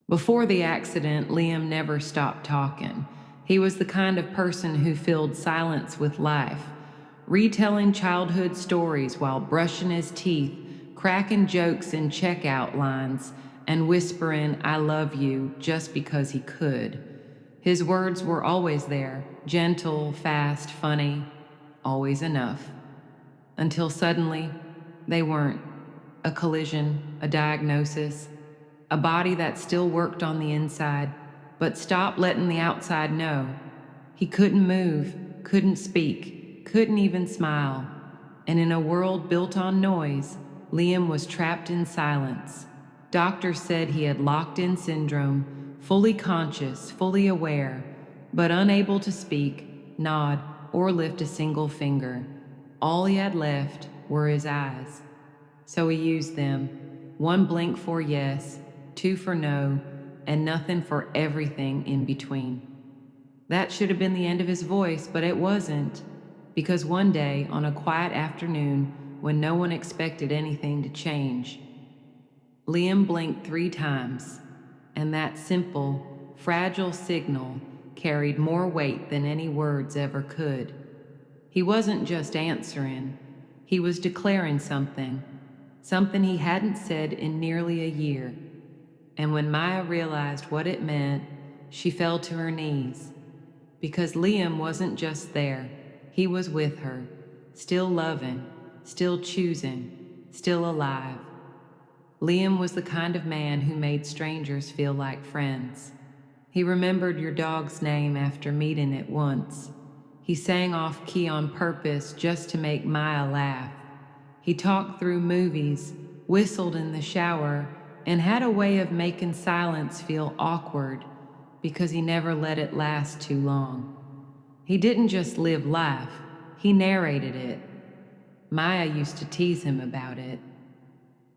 Before the accident, Liam never stopped talking. He was the kind of person who filled silence with life, retelling childhood stories while brushing his teeth, cracking jokes in checkout lines, and whispering, "I love you," just because he could. His words were always there, gentle, fast, funny, always enough. Until suddenly, they weren't. A collision, a diagnosis, a body that still worked on the inside, but stopped letting the outside know. He couldn't move, couldn't speak, couldn't even smile. And in a world built on noise, Liam was trapped in silence. Doctors said he had locked in syndrome, fully conscious, fully aware, but unable to speak, nod, or lift a single finger. All he had left were his eyes. So he used them. One blink for yes, two for no, and nothing for everything in between. That should have been the end of his voice, but it wasn't, because one day, on a quiet afternoon, when no one expected anything to change, Liam blinked 3 times, and that simple, fragile signal carried more weight than any words ever could. He wasn't just answering, he was declaring something he hadn't said in nearly a year. And when Maya realized what it meant, she fell to her knees. Because Liam wasn't just there, he was with her, still loving, still choosing, still alive. Liam was the kind of man who made strangers feel like friends. He remembered your dog's name after meeting it once. He sang off key on purpose just to make Maya laugh. He talked through movies, whistled in the shower, and had a way of making silence feel awkward because he never let it last too long. He didn't just live life, he narrated it. Maya used to tease him about it.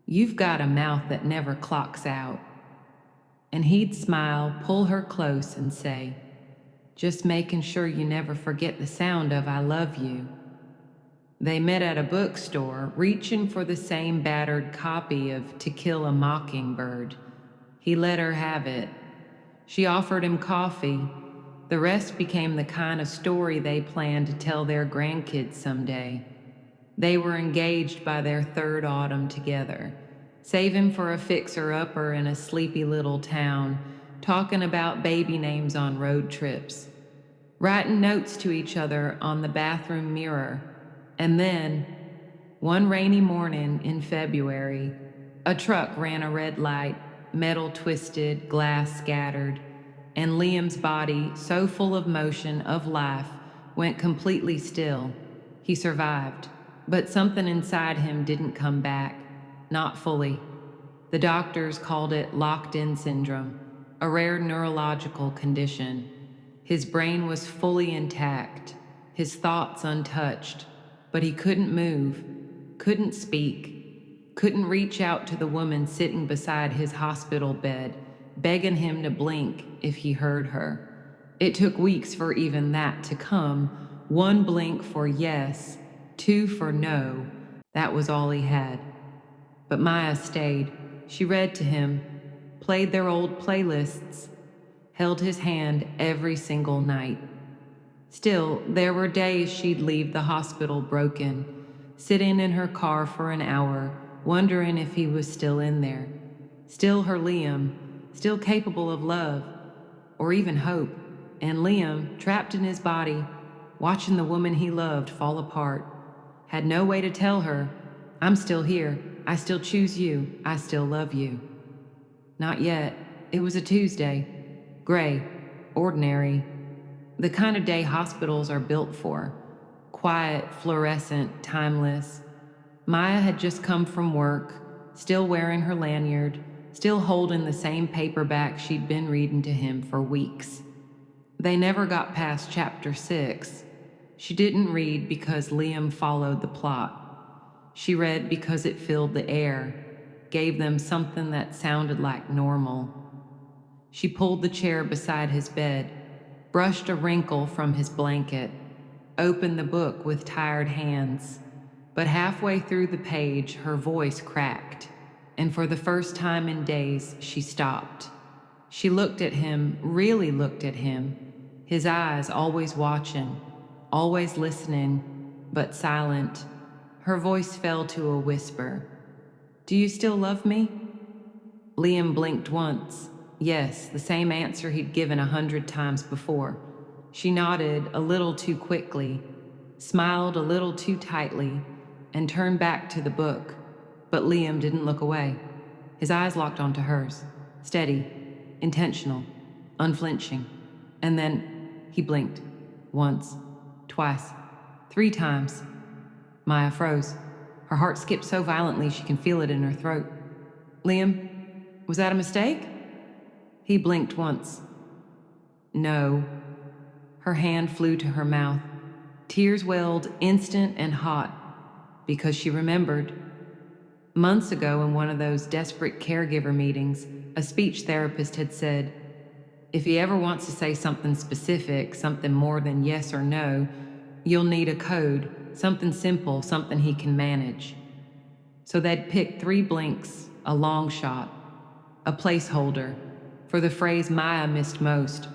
"You've got a mouth that never clocks out." And he'd smile, pull her close, and say, "Just making sure you never forget the sound of 'I love you.'" They met at a bookstore, reaching for the same battered copy of To Kill a Mockingbird. He let her have it. She offered him coffee. The rest became the kind of story they planned to tell their grandkids someday. They were engaged by their third autumn together, saving for a fixer-upper in a sleepy little town, talking about baby names on road trips, writing notes to each other on the bathroom mirror. And then, one rainy morning in February, a truck ran a red light, metal twisted, glass scattered, and Liam's body, so full of motion, of life, went completely still. He survived, but something inside him didn't come back, not fully. The doctors called it locked-in syndrome, a rare neurological condition. His brain was fully intact, his thoughts untouched, but he couldn't move, couldn't speak, couldn't reach out to the woman sitting beside his hospital bed, begging him to blink if he heard her. It took weeks for even that to come. One blink for yes, two for no. That was all he had. But Maya stayed. She read to him, played their old playlists, held his hand every single night. Still, there were days she'd leave the hospital broken, sitting in her car for an hour, wondering if he was still in there. Still her Liam, still capable of love, or even hope. And Liam, trapped in his body, watching the woman he loved fall apart, had no way to tell her, "I'm still here, I still choose you, I still love you." Not yet. It was a Tuesday. Gray. Ordinary. The kind of day hospitals are built for. Quiet, fluorescent, timeless. Maya had just come from work, still wearing her lanyard, still holding the same paperback she'd been reading to him for weeks. They never got past chapter 6. She didn't read because Liam followed the plot. She read because it filled the air, gave them something that sounded like normal. She pulled the chair beside his bed, brushed a wrinkle from his blanket, opened the book with tired hands. But halfway through the page, her voice cracked, and for the first time in days, she stopped. She looked at him, really looked at him, his eyes always watching, always listening, but silent. Her voice fell to a whisper. Do you still love me? Liam blinked once. Yes, the same answer he'd given 100 times before. She nodded a little too quickly, smiled a little too tightly, and turned back to the book. But Liam didn't look away. His eyes locked onto hers, steady, intentional, unflinching. And then he blinked. Once, twice, 3 times. Maya froze. Her heart skipped so violently she can feel it in her throat. Liam, was that a mistake? He blinked once. No. Her hand flew to her mouth. Tears welled instant and hot, because she remembered. Months ago, in one of those desperate caregiver meetings, a speech therapist had said, if he ever wants to say something specific, something more than yes or no, you'll need a code, something simple, something he can manage. So they'd picked 3 blinks, a long shot, a placeholder, for the phrase Maya missed most,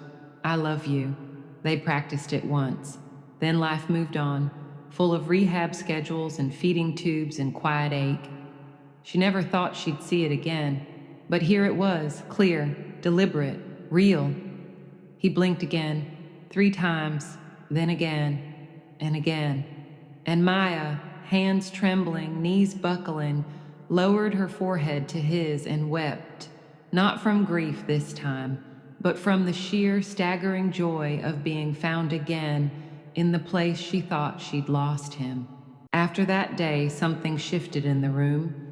I love you. They practiced it once. Then life moved on, full of rehab schedules and feeding tubes and quiet ache. She never thought she'd see it again, but here it was, clear, deliberate, real. He blinked again, 3 times, then again, and again. And Maya, hands trembling, knees buckling, lowered her forehead to his and wept, not from grief this time, but from the sheer, staggering joy of being found again in the place she thought she'd lost him. After that day, something shifted in the room.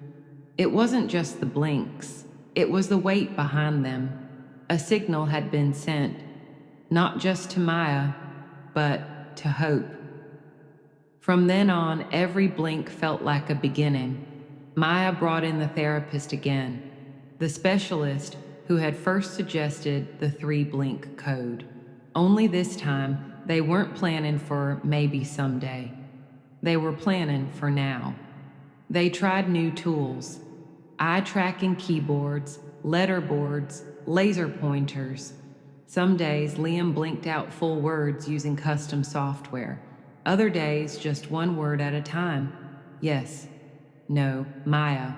It wasn't just the blinks, it was the weight behind them. A signal had been sent, not just to Maya, but to hope. From then on, every blink felt like a beginning. Maya brought in the therapist again, the specialist who had first suggested the 3-blink code. Only this time, they weren't planning for maybe someday. They were planning for now. They tried new tools, eye-tracking keyboards, letterboards, laser pointers. Some days, Liam blinked out full words using custom software. Other days, just one word at a time. Yes. No. Maya.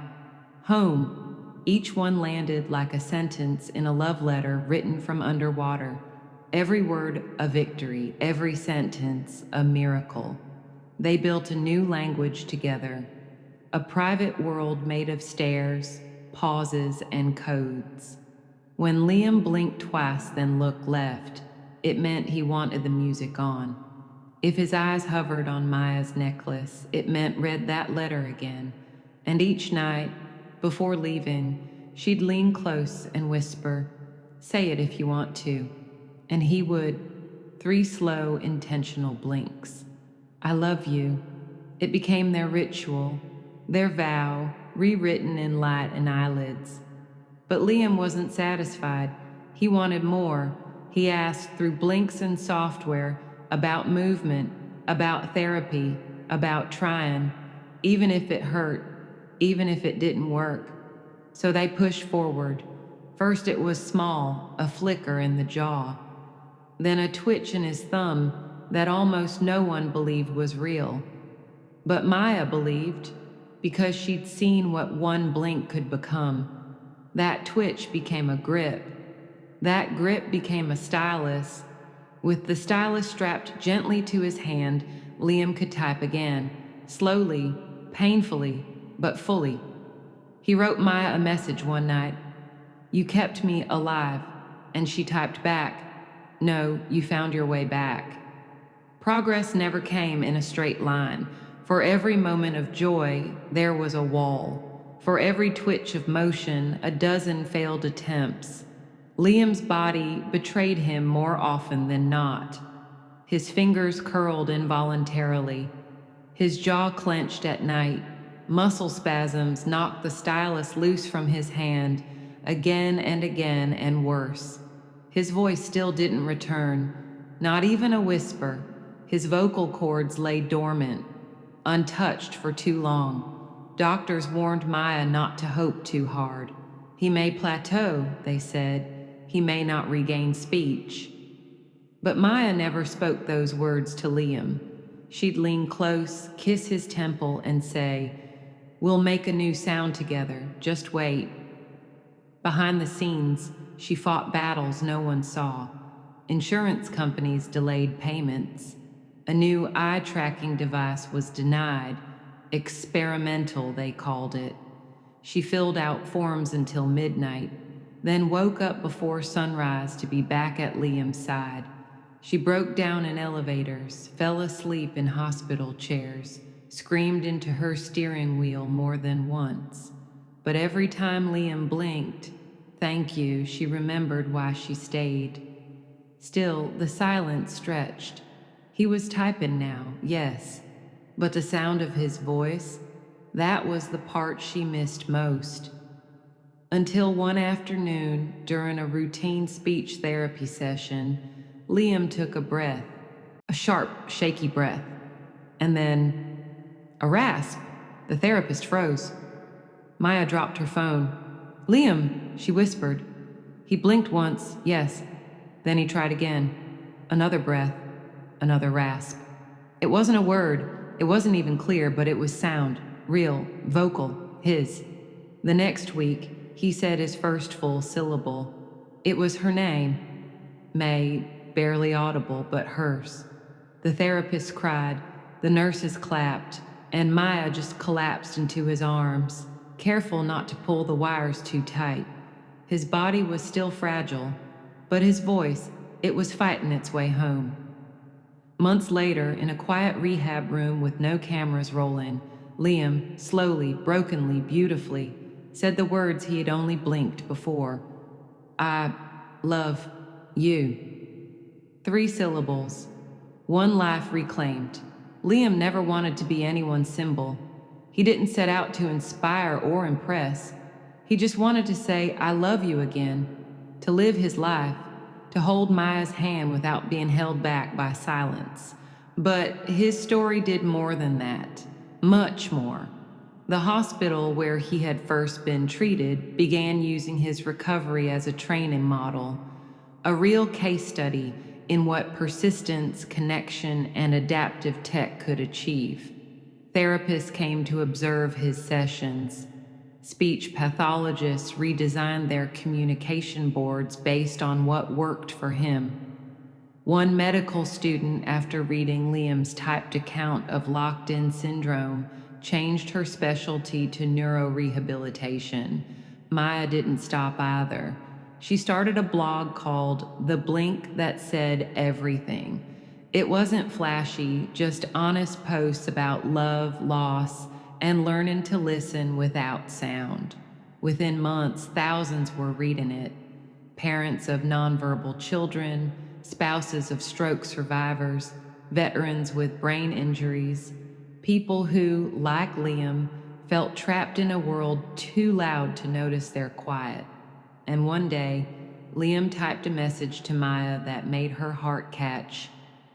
Home. Each one landed like a sentence in a love letter written from underwater. Every word a victory, every sentence a miracle. They built a new language together. A private world made of stairs, pauses, and codes. When Liam blinked twice, then looked left, it meant he wanted the music on. If his eyes hovered on Maya's necklace, it meant read that letter again. And each night, before leaving, she'd lean close and whisper, say it if you want to. And he would, 3 slow, intentional blinks. I love you. It became their ritual, their vow, rewritten in light and eyelids. But Liam wasn't satisfied. He wanted more. He asked through blinks and software about movement, about therapy, about trying, even if it hurt, even if it didn't work. So they pushed forward. First it was small, a flicker in the jaw. Then a twitch in his thumb that almost no one believed was real. But Maya believed, because she'd seen what one blink could become. That twitch became a grip. That grip became a stylus. With the stylus strapped gently to his hand, Liam could type again, slowly, painfully, but fully. He wrote Maya a message one night. You kept me alive. And she typed back, no, you found your way back. Progress never came in a straight line. For every moment of joy, there was a wall. For every twitch of motion, a dozen failed attempts. Liam's body betrayed him more often than not. His fingers curled involuntarily. His jaw clenched at night. Muscle spasms knocked the stylus loose from his hand, again and again, and worse. His voice still didn't return, not even a whisper. His vocal cords lay dormant, untouched for too long. Doctors warned Maya not to hope too hard. He may plateau, they said. he may not regain speech. But Maya never spoke those words to Liam. She'd lean close, kiss his temple, and say, "We'll make a new sound together, just wait." Behind the scenes, she fought battles no one saw. Insurance companies delayed payments. A new eye tracking device was denied. Experimental, they called it. She filled out forms until midnight, then woke up before sunrise to be back at Liam's side. She broke down in elevators, fell asleep in hospital chairs, screamed into her steering wheel more than once. But every time Liam blinked, "Thank you," she remembered why she stayed. Still, the silence stretched. He was typing now, yes, but the sound of his voice, that was the part she missed most. Until one afternoon, during a routine speech therapy session, Liam took a breath, a sharp, shaky breath, and then a rasp. The therapist froze. Maya dropped her phone. "Liam," she whispered. He blinked once, yes. Then he tried again. Another breath, another rasp. It wasn't a word, it wasn't even clear, but it was sound, real, vocal, his. The next week, he said his first full syllable. It was her name, May, barely audible, but hers. The therapist cried, the nurses clapped, and Maya just collapsed into his arms, careful not to pull the wires too tight. His body was still fragile, but his voice, it was fighting its way home. Months later, in a quiet rehab room with no cameras rolling, Liam, slowly, brokenly, beautifully, said the words he had only blinked before. "I love you." 3 syllables. 1 life reclaimed. Liam never wanted to be anyone's symbol. He didn't set out to inspire or impress. He just wanted to say, "I love you" again, to live his life, to hold Maya's hand without being held back by silence. But his story did more than that, much more. The hospital where he had first been treated began using his recovery as a training model, a real case study in what persistence, connection, and adaptive tech could achieve. Therapists came to observe his sessions. Speech pathologists redesigned their communication boards based on what worked for him. One medical student, after reading Liam's typed account of locked-in syndrome, changed her specialty to neurorehabilitation. Maya didn't stop either. She started a blog called The Blink That Said Everything. It wasn't flashy, just honest posts about love, loss, and learning to listen without sound. Within months, thousands were reading it. Parents of nonverbal children, spouses of stroke survivors, veterans with brain injuries, people who, like Liam, felt trapped in a world too loud to notice their quiet. And one day, Liam typed a message to Maya that made her heart catch.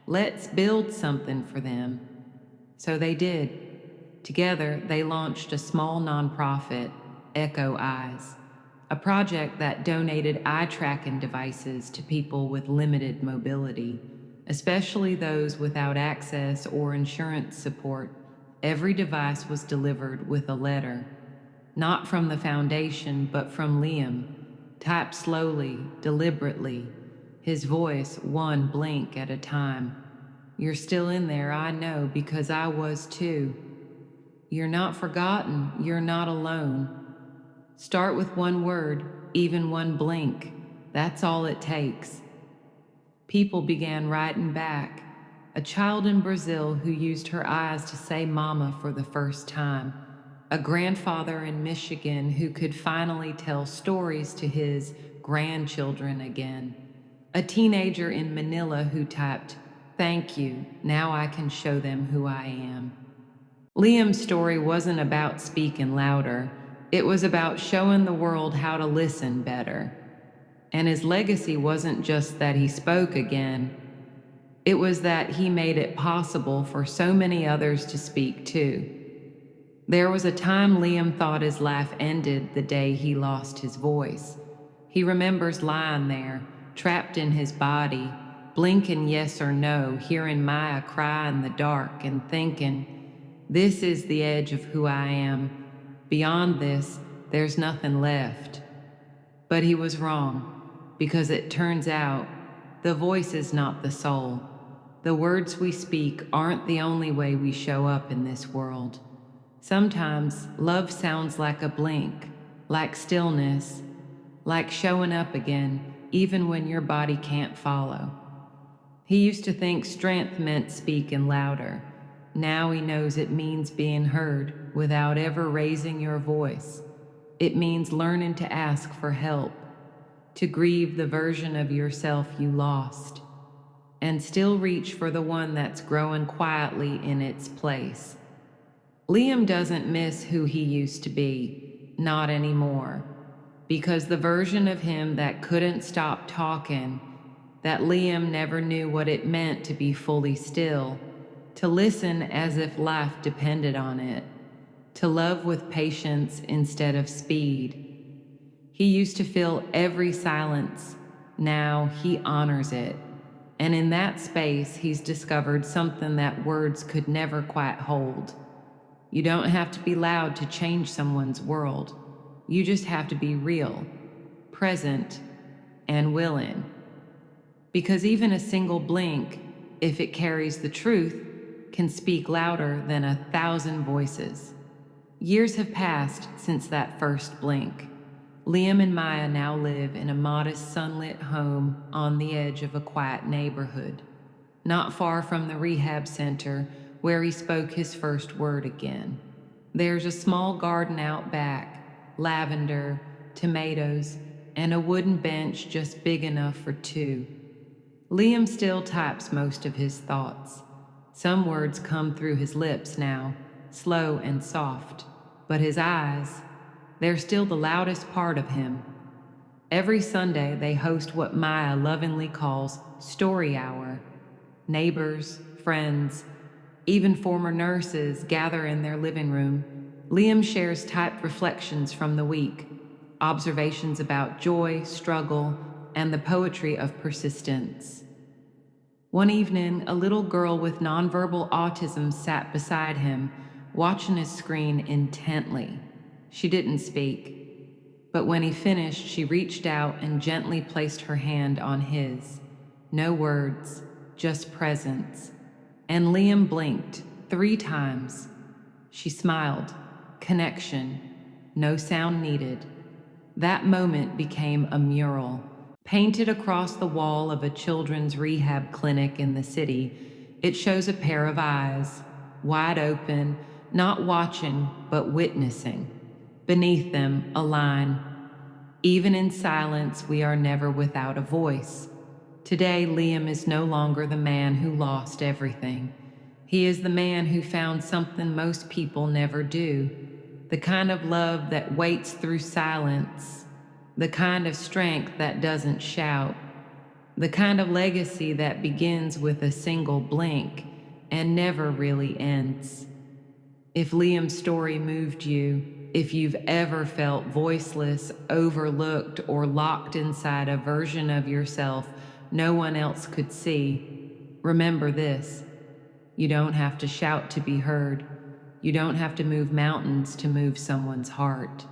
"Let's build something for them." So they did. Together, they launched a small nonprofit, Echo Eyes, a project that donated eye tracking devices to people with limited mobility, especially those without access or insurance support. Every device was delivered with a letter, not from the foundation, but from Liam, typed slowly, deliberately, his voice one blink at a time. "You're still in there, I know, because I was too. You're not forgotten, you're not alone. Start with 1 word, even 1 blink. That's all it takes." People began writing back. A child in Brazil who used her eyes to say mama for the first time. A grandfather in Michigan who could finally tell stories to his grandchildren again. A teenager in Manila who typed, "Thank you, now I can show them who I am." Liam's story wasn't about speaking louder. It was about showing the world how to listen better. And his legacy wasn't just that he spoke again. It was that he made it possible for so many others to speak too. There was a time Liam thought his life ended the day he lost his voice. He remembers lying there, trapped in his body, blinking yes or no, hearing Maya cry in the dark and thinking, this is the edge of who I am. Beyond this, there's nothing left. But he was wrong, because it turns out the voice is not the soul. The words we speak aren't the only way we show up in this world. Sometimes love sounds like a blink, like stillness, like showing up again, even when your body can't follow. He used to think strength meant speaking louder. Now he knows it means being heard without ever raising your voice. It means learning to ask for help, to grieve the version of yourself you lost, and still reach for the one that's growing quietly in its place. Liam doesn't miss who he used to be, not anymore, because the version of him that couldn't stop talking, that Liam never knew what it meant to be fully still, to listen as if life depended on it, to love with patience instead of speed. He used to fill every silence. Now he honors it. And in that space, he's discovered something that words could never quite hold. You don't have to be loud to change someone's world. You just have to be real, present, and willing. Because even a single blink, if it carries the truth, can speak louder than 1,000 voices. Years have passed since that first blink. Liam and Maya now live in a modest sunlit home on the edge of a quiet neighborhood, not far from the rehab center where he spoke his first word again. There's a small garden out back, lavender, tomatoes, and a wooden bench just big enough for two. Liam still types most of his thoughts. Some words come through his lips now, slow and soft, but his eyes, they're still the loudest part of him. Every Sunday, they host what Maya lovingly calls Story Hour. Neighbors, friends, even former nurses gather in their living room. Liam shares typed reflections from the week, observations about joy, struggle, and the poetry of persistence. One evening, a little girl with nonverbal autism sat beside him, watching his screen intently. She didn't speak, but when he finished, she reached out and gently placed her hand on his. No words, just presence. And Liam blinked 3 times. She smiled. Connection. No sound needed. That moment became a mural. Painted across the wall of a children's rehab clinic in the city, it shows a pair of eyes, wide open, not watching, but witnessing. Beneath them, a line. Even in silence, we are never without a voice. Today, Liam is no longer the man who lost everything. He is the man who found something most people never do. The kind of love that waits through silence. The kind of strength that doesn't shout. The kind of legacy that begins with a single blink and never really ends. If Liam's story moved you, if you've ever felt voiceless, overlooked, or locked inside a version of yourself no one else could see, remember this. You don't have to shout to be heard. You don't have to move mountains to move someone's heart.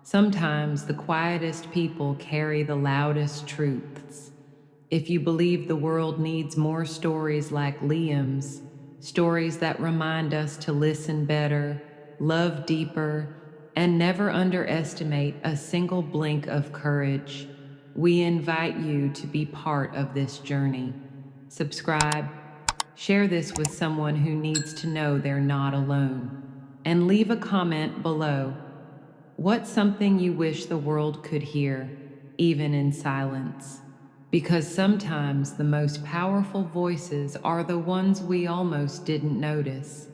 Sometimes the quietest people carry the loudest truths. If you believe the world needs more stories like Liam's, stories that remind us to listen better, love deeper, and never underestimate a single blink of courage, we invite you to be part of this journey. Subscribe, share this with someone who needs to know they're not alone, and leave a comment below. What's something you wish the world could hear, even in silence? Because sometimes the most powerful voices are the ones we almost didn't notice.